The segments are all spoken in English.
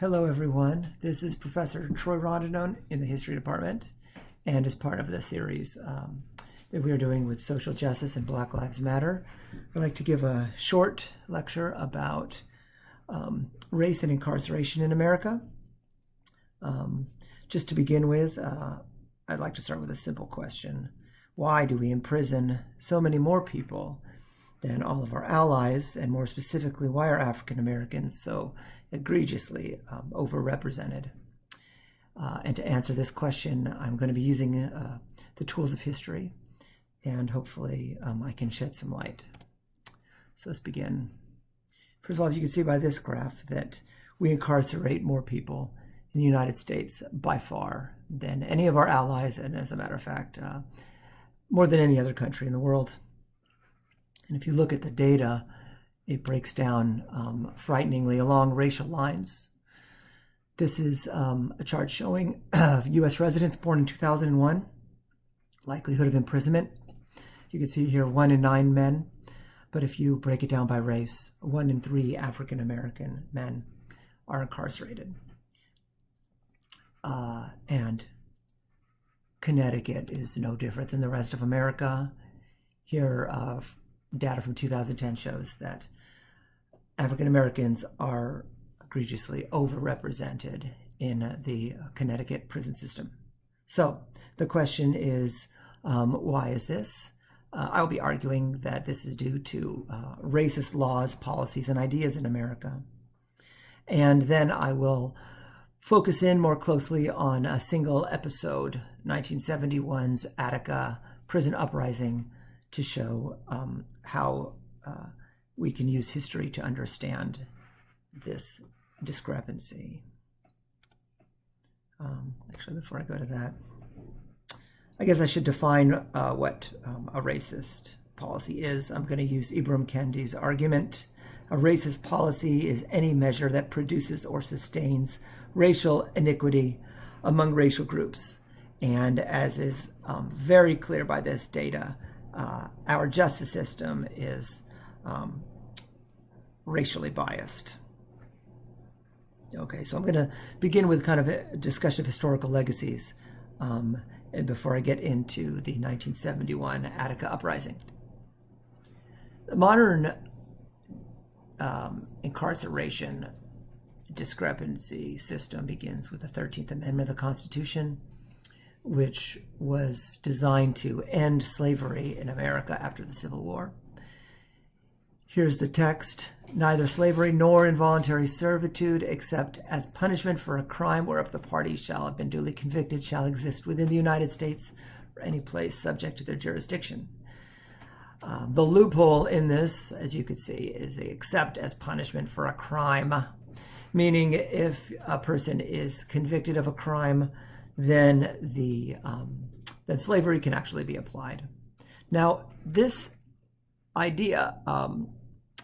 Hello everyone, this is Professor Troy Rondinone in the History Department, and as part of the series that we are doing with social justice and Black Lives Matter, I'd like to give a short lecture about race and incarceration in America. Just to begin with, I'd like to start with a simple question. Why do we imprison so many more people than all of our allies, and more specifically, why are African Americans so egregiously overrepresented? And to answer this question, I'm going to be using the tools of history, and hopefully I can shed some light. So let's begin. First of all, you can see by this graph that we incarcerate more people in the United States by far than any of our allies, and as a matter of fact, more than any other country in the world. And if you look at the data, it breaks down frighteningly along racial lines. This is a chart showing U.S. residents born in 2001, likelihood of imprisonment. You can see here 1 in 9 men, but if you break it down by race, 1 in 3 African American men are incarcerated. And Connecticut is no different than the rest of America. Here, data from 2010 shows that African Americans are egregiously overrepresented in the Connecticut prison system. So the question is, why is this? I will be arguing that this is due to racist laws, policies, and ideas in America. And then I will focus in more closely on a single episode, 1971's Attica prison uprising, to show how we can use history to understand this discrepancy. Actually, before I go to that, I guess I should define what a racist policy is. I'm going to use Ibram Kendi's argument. A racist policy is any measure that produces or sustains racial iniquity among racial groups. And as is very clear by this data, our justice system is racially biased. Okay, so I'm going to begin with kind of a discussion of historical legacies and before I get into the 1971 Attica Uprising. The modern incarceration discrepancy system begins with the 13th Amendment of the Constitution, which was designed to end slavery in America after the Civil War. Here's the text. Neither slavery nor involuntary servitude, except as punishment for a crime whereof the parties shall have been duly convicted, shall exist within the United States or any place subject to their jurisdiction. The loophole in this, as you can see, is except as punishment for a crime, meaning if a person is convicted of a crime, then then slavery can actually be applied. Now, this idea,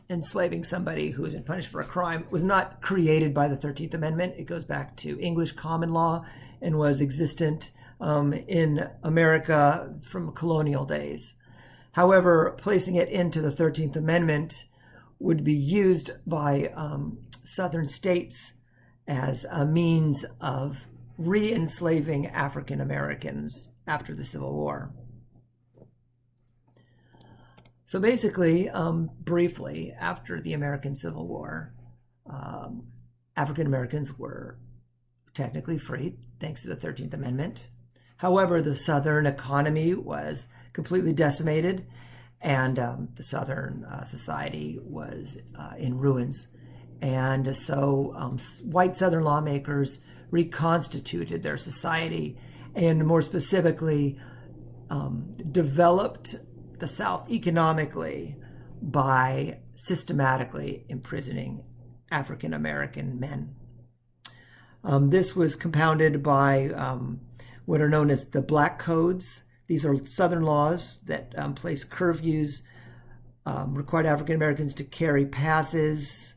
enslaving somebody who has been punished for a crime, was not created by the 13th Amendment. It goes back to English common law and was existent in America from colonial days. However, placing it into the 13th Amendment would be used by Southern states as a means of re-enslaving African Americans after the Civil War. So basically, briefly, after the American Civil War, African Americans were technically free thanks to the 13th Amendment. However, the Southern economy was completely decimated, and the Southern society was in ruins. And so white Southern lawmakers reconstituted their society and more specifically developed the South economically by systematically imprisoning African American men. This was compounded by what are known as the Black Codes. These are Southern laws that place curfews, required African Americans to carry passes,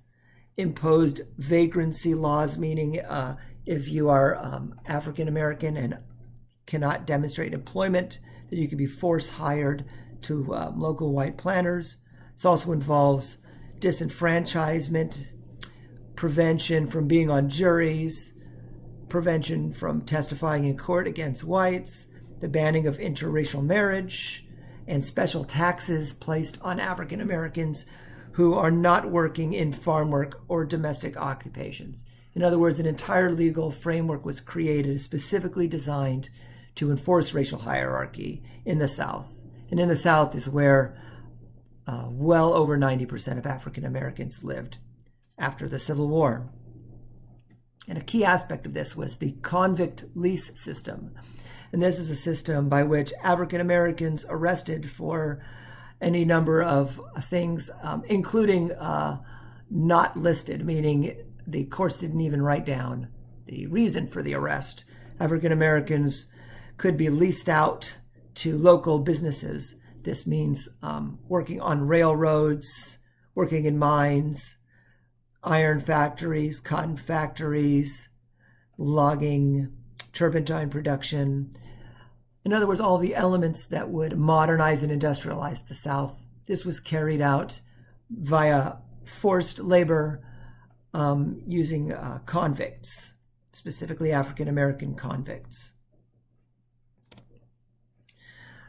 imposed vagrancy laws, meaning if you are African American and cannot demonstrate employment, that you can be force hired to local white planters. This also involves disenfranchisement, prevention from being on juries, prevention from testifying in court against whites, the banning of interracial marriage, and special taxes placed on African Americans who are not working in farm work or domestic occupations. In other words, an entire legal framework was created specifically designed to enforce racial hierarchy in the South. And in the South is where well over 90% of African Americans lived after the Civil War. And a key aspect of this was the convict lease system. And this is a system by which African Americans arrested for any number of things, including not listed, meaning the courts didn't even write down the reason for the arrest. African Americans could be leased out to local businesses. This means working on railroads, working in mines, iron factories, cotton factories, logging, turpentine production. In other words, all the elements that would modernize and industrialize the South. This was carried out via forced labor using convicts, specifically African American convicts.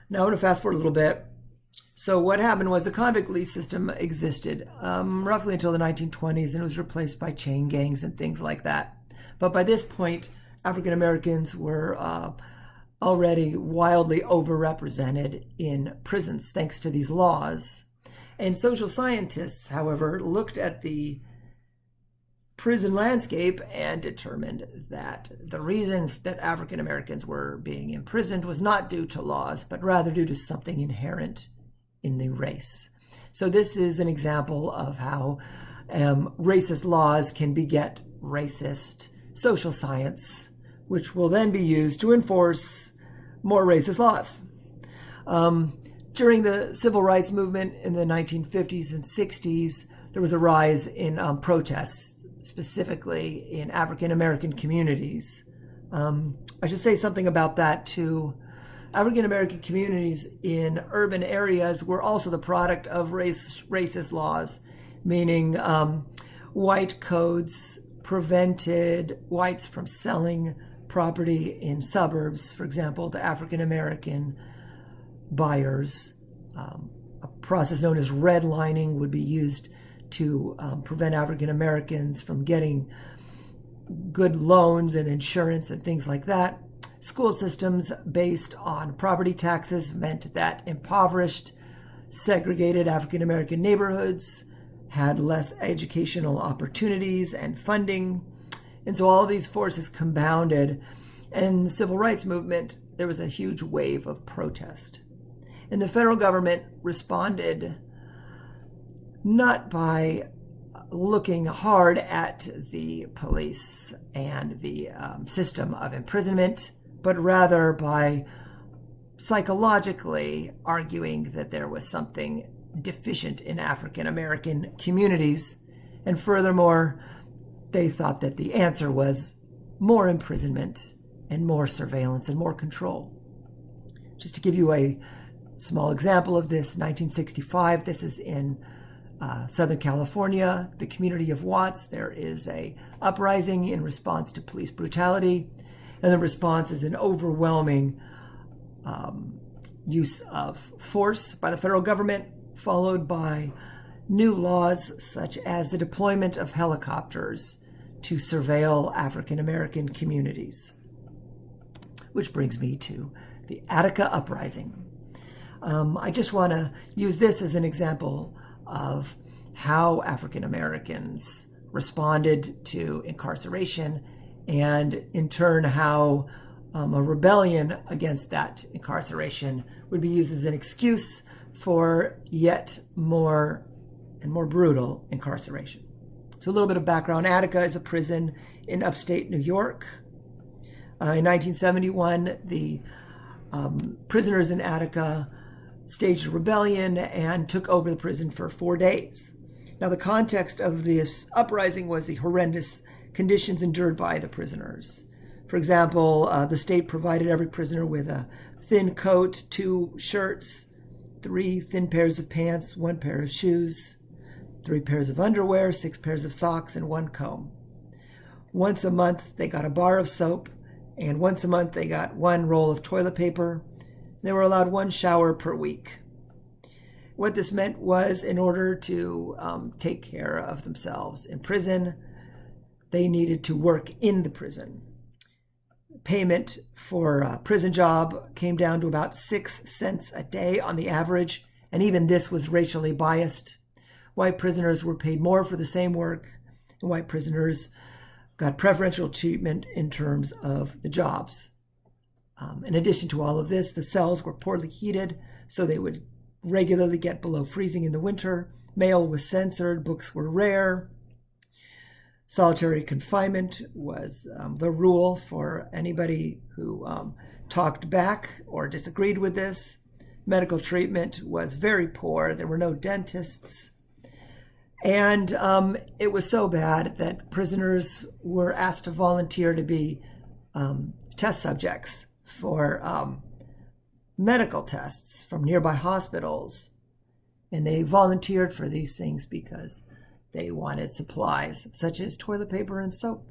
Now I'm going to fast forward a little bit. So what happened was the convict lease system existed roughly until the 1920s, and it was replaced by chain gangs and things like that. But by this point, African Americans were already wildly overrepresented in prisons thanks to these laws. And social scientists, however, looked at the prison landscape and determined that the reason that African Americans were being imprisoned was not due to laws, but rather due to something inherent in the race. So this is an example of how racist laws can beget racist social science, which will then be used to enforce more racist laws. During the civil rights movement in the 1950s and 60s, there was a rise in protests, specifically in African American communities. I should say something about that too. African American communities in urban areas were also the product of racist laws, meaning white codes prevented whites from selling property in suburbs, for example, to African American buyers. A process known as redlining would be used to prevent African Americans from getting good loans and insurance and things like that. School systems based on property taxes meant that impoverished, segregated African American neighborhoods had less educational opportunities and funding. And so all of these forces compounded. And in the civil rights movement, there was a huge wave of protest. And the federal government responded not by looking hard at the police and the system of imprisonment, but rather by psychologically arguing that there was something deficient in African American communities. And furthermore, they thought that the answer was more imprisonment and more surveillance and more control. Just to give you a small example of this, 1965, this is in Southern California, the community of Watts. There is a uprising in response to police brutality, and the response is an overwhelming use of force by the federal government, followed by new laws such as the deployment of helicopters to surveil African American communities. Which brings me to the Attica Uprising. I just want to use this as an example of how African Americans responded to incarceration, and in turn how a rebellion against that incarceration would be used as an excuse for yet more and more brutal incarceration. So a little bit of background. Attica is a prison in upstate New York. In 1971, the prisoners in Attica staged a rebellion and took over the prison for 4 days. Now, the context of this uprising was the horrendous conditions endured by the prisoners. For example, the state provided every prisoner with a thin coat, 2 shirts, 3 thin pairs of pants, 1 pair of shoes. 3 pairs of underwear, 6 pairs of socks, and 1 comb. Once a month, they got a bar of soap, and once a month, they got 1 roll of toilet paper. They were allowed 1 shower per week. What this meant was, in order to take care of themselves in prison, they needed to work in the prison. Payment for a prison job came down to about 6 cents a day on the average, and even this was racially biased. White prisoners were paid more for the same work, and white prisoners got preferential treatment in terms of the jobs. In addition to all of this, the cells were poorly heated, so they would regularly get below freezing in the winter. Mail was censored, books were rare. Solitary confinement was the rule for anybody who talked back or disagreed with this. Medical treatment was very poor. There were no dentists. And it was so bad that prisoners were asked to volunteer to be test subjects for medical tests from nearby hospitals. And they volunteered for these things because they wanted supplies, such as toilet paper and soap.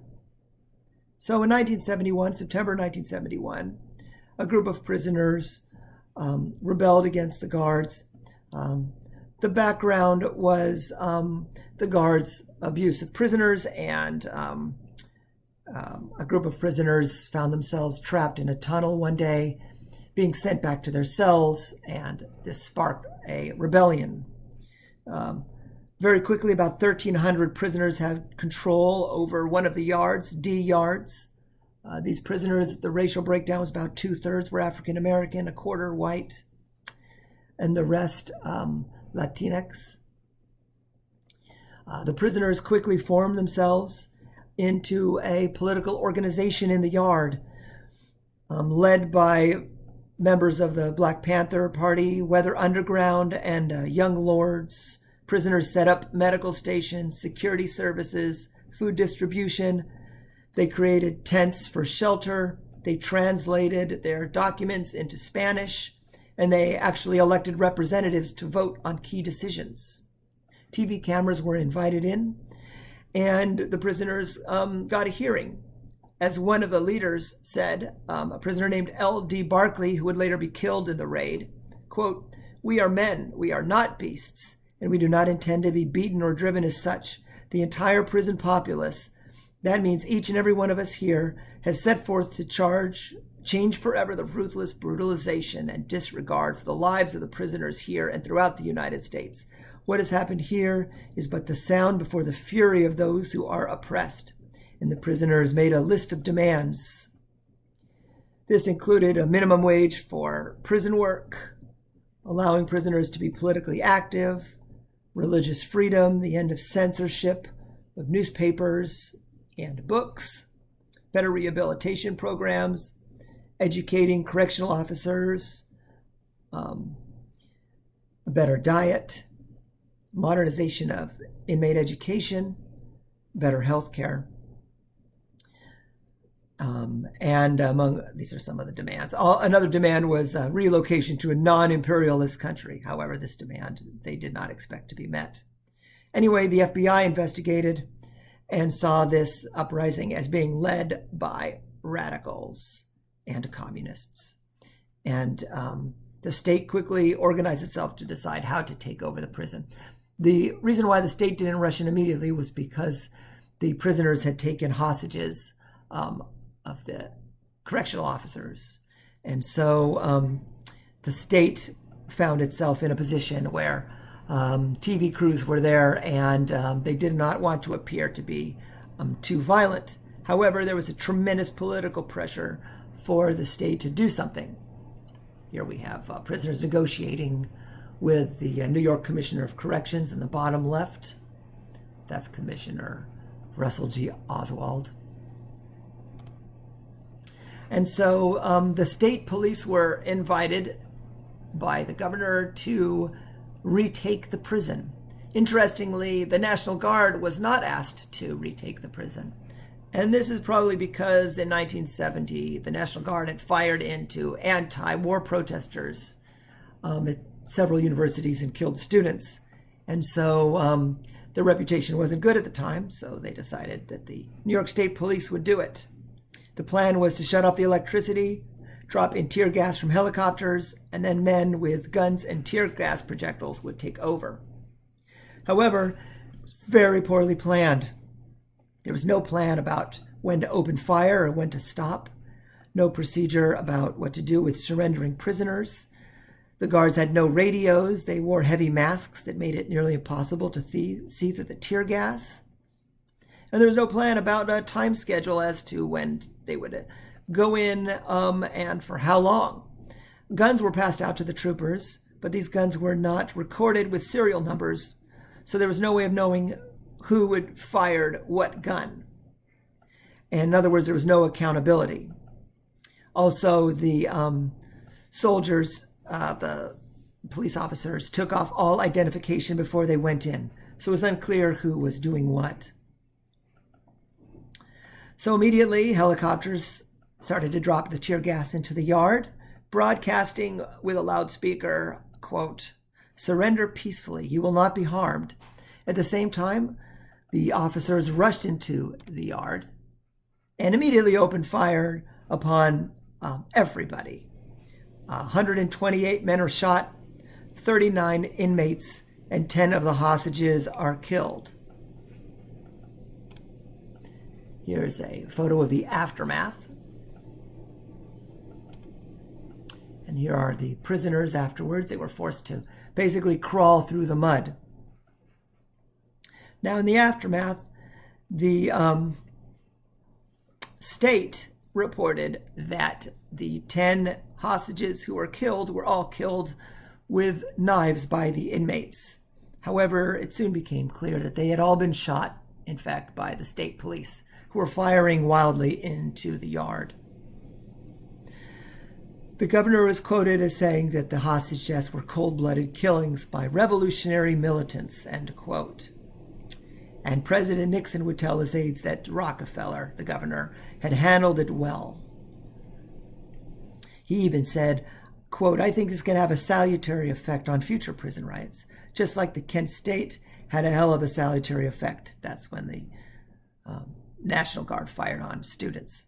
So in 1971, September 1971, a group of prisoners rebelled against the guards. The background was the guards' abuse of prisoners, and a group of prisoners found themselves trapped in a tunnel one day, being sent back to their cells, and this sparked a rebellion. Very quickly, about 1,300 prisoners had control over one of the yards, D yards. These prisoners, the racial breakdown was about 2/3 were African American, 1/4 white, and the rest Latinx. The prisoners quickly formed themselves into a political organization in the yard, led by members of the Black Panther Party, Weather Underground, and Young Lords. Prisoners set up medical stations, security services, food distribution. They created tents for shelter. They translated their documents into Spanish, and they actually elected representatives to vote on key decisions. TV cameras were invited in, and the prisoners got a hearing. As one of the leaders said, a prisoner named L.D. Barkley, who would later be killed in the raid, quote, "We are men, we are not beasts, and we do not intend to be beaten or driven as such. The entire prison populace, that means each and every one of us here, has set forth to change forever the ruthless brutalization and disregard for the lives of the prisoners here and throughout the United States. What has happened here is but the sound before the fury of those who are oppressed." And the prisoners made a list of demands. This included a minimum wage for prison work, allowing prisoners to be politically active, religious freedom, the end of censorship of newspapers and books, better rehabilitation programs, educating correctional officers, a better diet, modernization of inmate education, better health care. And among these are some of the demands. Another demand was relocation to a non-imperialist country. However, this demand they did not expect to be met. Anyway, the FBI investigated and saw this uprising as being led by radicals and communists. And the state quickly organized itself to decide how to take over the prison. The reason why the state didn't rush in immediately was because the prisoners had taken hostages of the correctional officers. And so the state found itself in a position where TV crews were there, and they did not want to appear to be too violent. However, there was a tremendous political pressure for the state to do something. Here we have prisoners negotiating with the New York Commissioner of Corrections in the bottom left. That's Commissioner Russell G. Oswald. And so the state police were invited by the governor to retake the prison. Interestingly, the National Guard was not asked to retake the prison. And this is probably because in 1970, the National Guard had fired into anti-war protesters at several universities and killed students. And so Their reputation wasn't good at the time, so they decided that the New York State Police would do it. The plan was to shut off the electricity, drop in tear gas from helicopters, and then men with guns and tear gas projectiles would take over. However, it was very poorly planned. There was no plan about when to open fire or when to stop, no procedure about what to do with surrendering prisoners. The guards had no radios. They wore heavy masks that made it nearly impossible to see through the tear gas. And there was no plan about a time schedule as to when they would go in and for how long. Guns were passed out to the troopers, but these guns were not recorded with serial numbers, so there was no way of knowing who had fired what gun. And in other words, there was no accountability. Also, the soldiers, the police officers, took off all identification before they went in, so it was unclear who was doing what. So immediately, helicopters started to drop the tear gas into the yard, broadcasting with a loudspeaker, quote, "Surrender peacefully, you will not be harmed." At the same time, the officers rushed into the yard and immediately opened fire upon everybody. 128 men are shot, 39 inmates, and 10 of the hostages are killed. Here's a photo of the aftermath. And here are the prisoners afterwards. They were forced to basically crawl through the mud. Now, in the aftermath, the state reported that the 10 hostages who were killed were all killed with knives by the inmates. However, it soon became clear that they had all been shot, in fact, by the state police, who were firing wildly into the yard. The governor was quoted as saying that the hostage deaths were cold-blooded killings by revolutionary militants, end quote. And President Nixon would tell his aides that Rockefeller, the governor, had handled it well. He even said, quote, "I think this can have a salutary effect on future prison riots, just like the Kent State had a hell of a salutary effect." That's when the National Guard fired on students.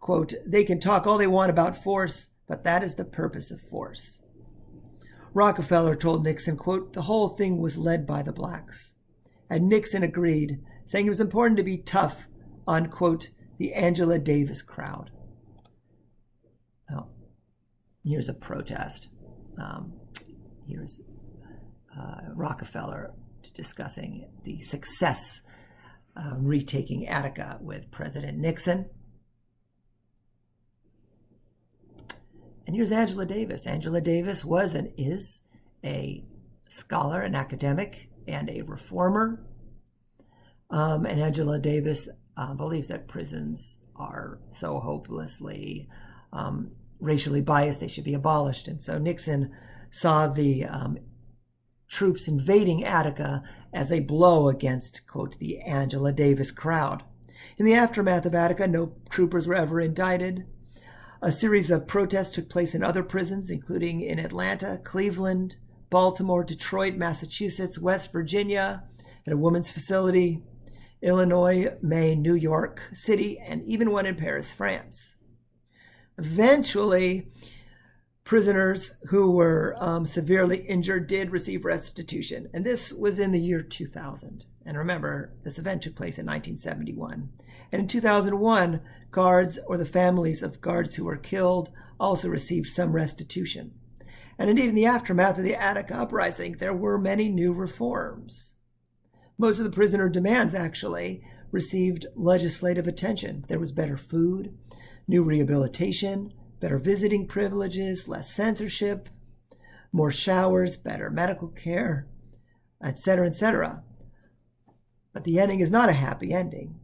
Quote, "They can talk all they want about force, but that is the purpose of force." Rockefeller told Nixon, quote, "The whole thing was led by the blacks." And Nixon agreed, saying it was important to be tough on, quote, "the Angela Davis crowd." Oh, here's a protest. Here's Rockefeller discussing the success retaking Attica with President Nixon. And here's Angela Davis. Angela Davis was and is a scholar, an academic, and a reformer. And Angela Davis believes that prisons are so hopelessly racially biased they should be abolished. And so Nixon saw the troops invading Attica as a blow against, quote, "the Angela Davis crowd." In the aftermath of Attica, no troopers were ever indicted. A series of protests took place in other prisons, including in Atlanta, Cleveland, Baltimore, Detroit, Massachusetts, West Virginia, at a women's facility, Illinois, Maine, New York City, and even one in Paris, France. Eventually, prisoners who were severely injured did receive restitution, and this was in the year 2000. And remember, this event took place in 1971. And in 2001, guards or the families of guards who were killed also received some restitution. And indeed, in the aftermath of the Attica Uprising, there were many new reforms. Most of the prisoner demands actually received legislative attention. There was better food, new rehabilitation, better visiting privileges, less censorship, more showers, better medical care, etc., etc. But the ending is not a happy ending.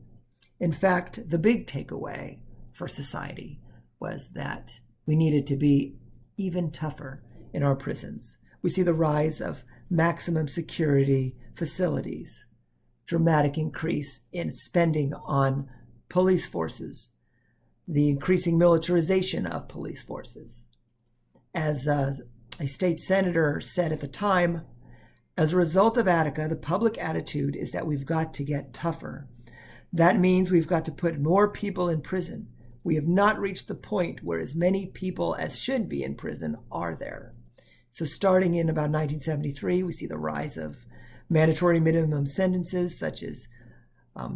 In fact, the big takeaway for society was that we needed to be even tougher in our prisons. We see the rise of maximum security facilities, dramatic increase in spending on police forces, the increasing militarization of police forces. As a state senator said at the time, As a result of Attica, the public attitude is that we've got to get tougher. That means we've got to put more people in prison. We have not reached the point where as many people as should be in prison are there. So starting in about 1973, we see the rise of mandatory minimum sentences, such as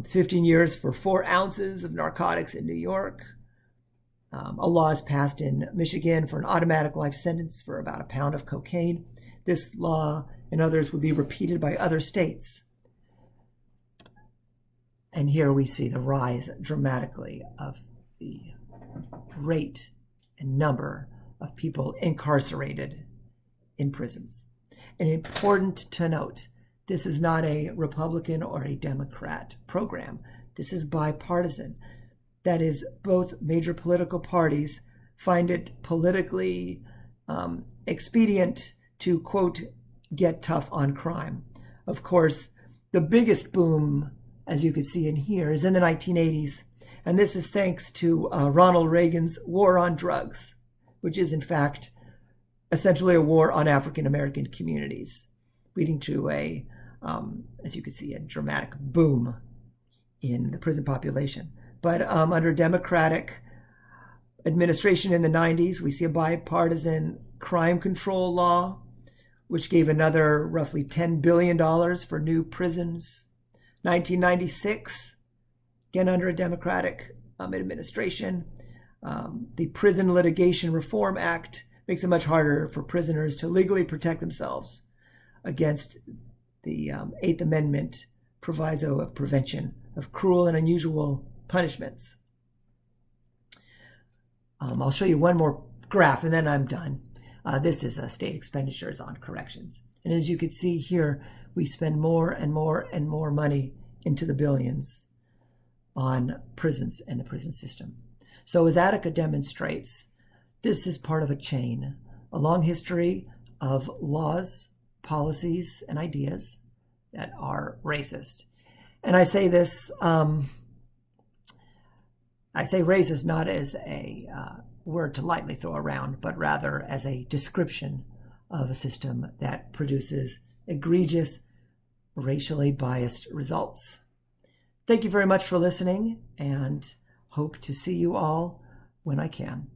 15 years for 4 ounces of narcotics in New York. A law is passed in Michigan for an automatic life sentence for about a pound of cocaine. This law and others would be repeated by other states. And here we see the rise dramatically of the rate and number of people incarcerated in prisons. And important to note, this is not a Republican or a Democrat program. This is bipartisan. That is, both major political parties find it politically expedient to, quote, get tough on crime. Of course, the biggest boom, as you can see in here, is in the 1980s. And this is thanks to Ronald Reagan's war on drugs, which is in fact essentially a war on African American communities, leading to a, as you can see, a dramatic boom in the prison population. But under Democratic administration in the 90s, we see a bipartisan crime control law, which gave another roughly $10 billion for new prisons. 1996, again under a Democratic administration, the Prison Litigation Reform Act makes it much harder for prisoners to legally protect themselves against the Eighth Amendment proviso of prevention of cruel and unusual punishments. I'll show you one more graph and then I'm done. This is state expenditures on corrections. And as you can see here, we spend more and more and more money into the billions on prisons and the prison system. So as Attica demonstrates, this is part of a chain, a long history of laws, policies, and ideas that are racist. And I say this, I say racist not as a word to lightly throw around, but rather as a description of a system that produces egregious, racially biased results. Thank you very much for listening, and hope to see you all when I can.